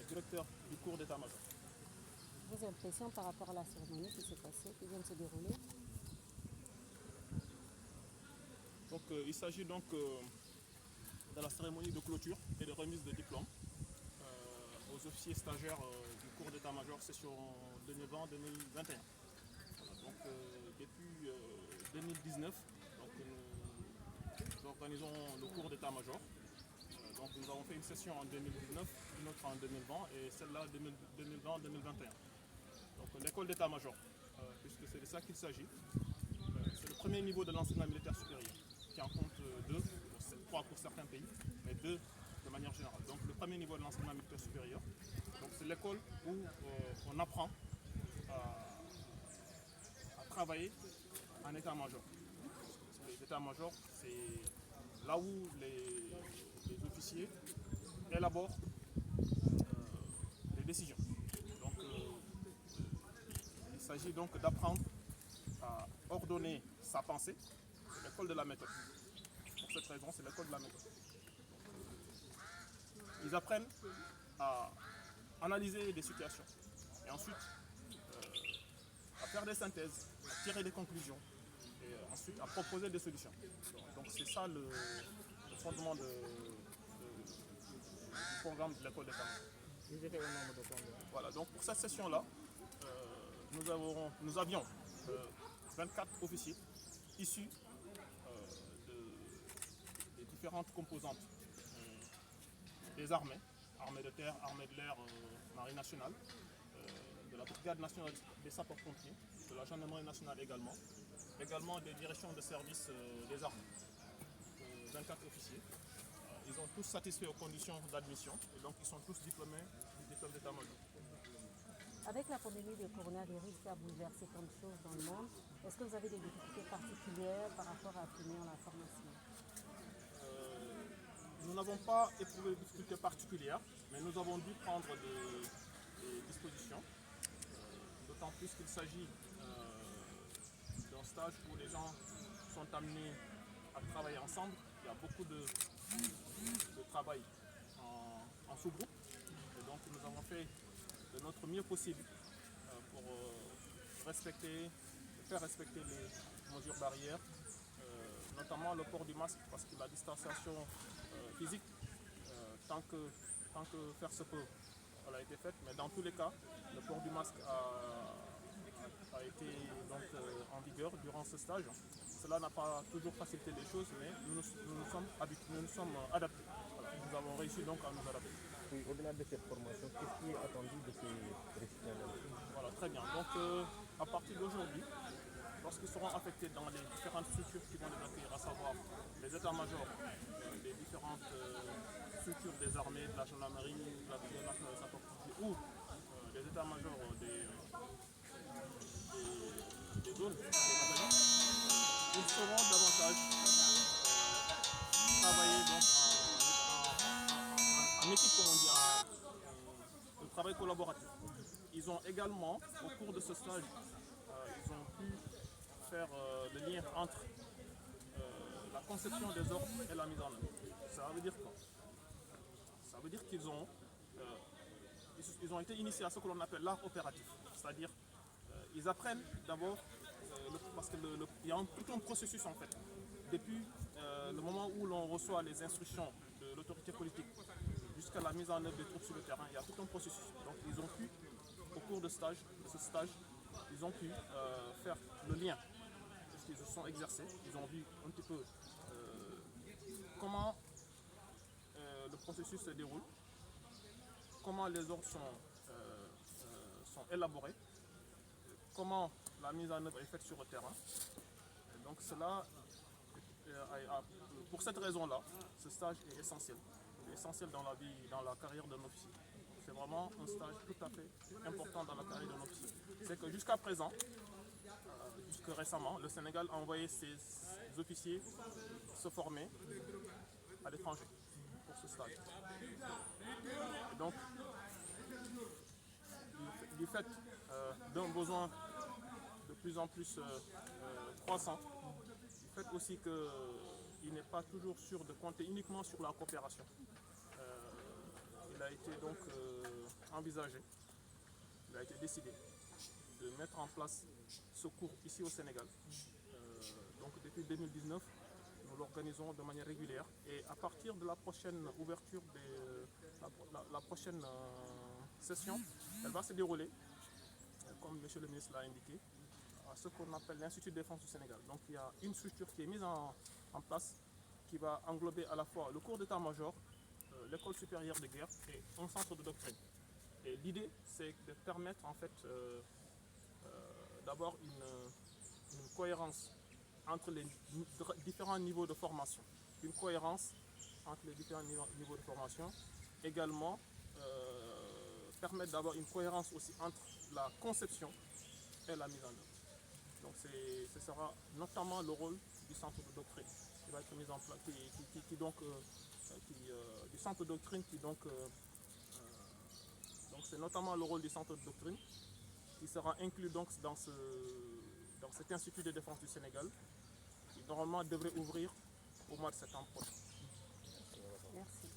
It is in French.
directeur du cours d'état-major. Vos impressions par rapport à la cérémonie qui s'est passée, qui vient de se dérouler? Donc, il s'agit donc de la cérémonie de clôture et de remise de diplôme aux officiers stagiaires du cours d'état-major session 2020-2021. Voilà, donc, depuis 2019, donc, nous organisons le cours d'état-major. Donc nous avons fait une session en 2019, une autre en 2020 et celle-là 2020-2021. Donc l'école d'état-major, puisque c'est de ça qu'il s'agit. C'est le premier niveau de l'enseignement militaire supérieur, qui en compte deux, trois pour certains pays, mais deux de manière générale. Donc le premier niveau de l'enseignement militaire supérieur, c'est l'école où on apprend à travailler en état-major. L'état-major, c'est là où les officiers élaborent les décisions. Donc, il s'agit donc d'apprendre à ordonner sa pensée. C'est l'école de la méthode. Pour cette raison, c'est l'école de la méthode. Ils apprennent à analyser des situations et ensuite à faire des synthèses, à tirer des conclusions et ensuite à proposer des solutions. Donc c'est ça le fondement du programme de l'école d'état-major. Voilà, donc pour cette session-là, nous avions 24 officiers issus des différentes composantes des armées, armée de terre, armée de l'air, marine nationale, de la brigade nationale des sapeurs-pompiers, de la gendarmerie nationale également des directions de service des armées. 24 officiers. Ils ont tous satisfait aux conditions d'admission et donc ils sont tous diplômés du diplôme d'état-major. Avec la pandémie de coronavirus qui a bouleversé tant de choses dans le monde, est-ce que vous avez des difficultés particulières par rapport à finir la formation? Nous n'avons pas éprouvé de difficultés particulières, mais nous avons dû prendre des dispositions, d'autant plus qu'il s'agit d'un stage où les gens sont amenés à travailler ensemble. Il y a beaucoup de travail en sous-groupe. Et donc nous avons fait de notre mieux possible pour faire respecter les mesures barrières, notamment le port du masque, parce que la distanciation physique, tant que faire se peut, elle a été faite. Mais dans tous les cas, le port du masque a été donc en vigueur durant ce stage. Cela n'a pas toujours facilité les choses, mais nous nous sommes adaptés. Voilà. Nous avons réussi donc à nous adapter. Oui, au-delà de cette formation, qu'est-ce qui est attendu de ces récipiendaires? Voilà, très bien. Donc à partir d'aujourd'hui, lorsqu'ils seront affectés dans les différentes structures qui vont les accueillir, à savoir les états-majors des différentes structures des armées, de la gendarmerie, de la brigade nationale des sapeurs-pompiers ou les états-majors des zones, ils sauront davantage travailler donc en équipe, comme on dit, le travail collaboratif. Ils ont également, au cours de ce stage, ils ont pu faire le lien entre la conception des ordres et la mise en œuvre. Ça veut dire quoi? Ça veut dire qu'ils ont été initiés à ce que l'on appelle l'art opératif. C'est-à-dire, ils apprennent d'abord, parce qu'il y a tout un processus en fait. Depuis le moment où l'on reçoit les instructions de l'autorité politique jusqu'à la mise en œuvre des troupes sur le terrain, il y a tout un processus. Donc ils ont pu, au cours de ce stage, ils ont pu faire le lien, puisqu'ils se sont exercés, ils ont vu un petit peu comment le processus se déroule, comment les ordres sont élaborés, comment la mise en œuvre est faite sur le terrain. Et donc cela, pour cette raison-là, ce stage est essentiel. Il est essentiel dans la vie, dans la carrière d'un officier. C'est vraiment un stage tout à fait important dans la carrière d'un officier. C'est que jusqu'à présent, jusque récemment, le Sénégal a envoyé ses officiers se former à l'étranger pour ce stage. Et donc, du fait d'un besoin de plus en plus croissant, du fait aussi qu'il n'est pas toujours sûr de compter uniquement sur la coopération. Il a été donc envisagé, il a été décidé de mettre en place ce cours ici au Sénégal. Donc depuis 2019, nous l'organisons de manière régulière et à partir de la prochaine ouverture, la prochaine session, elle va se dérouler, comme M. le ministre l'a indiqué, à ce qu'on appelle l'Institut de défense du Sénégal. Donc il y a une structure qui est mise en place qui va englober à la fois le cours d'état-major, l'école supérieure de guerre et un centre de doctrine. Et l'idée, c'est de permettre en fait d'abord une cohérence entre les différents niveaux de formation. Une cohérence entre les différents niveaux de formation. Également, permettre d'avoir une cohérence aussi entre la conception et la mise en œuvre. Donc ce sera notamment le rôle du centre de doctrine qui va être mis en place, du centre de doctrine donc c'est notamment le rôle du centre de doctrine qui sera inclus donc dans cet institut de défense du Sénégal qui normalement devrait ouvrir au mois de septembre prochain. Merci.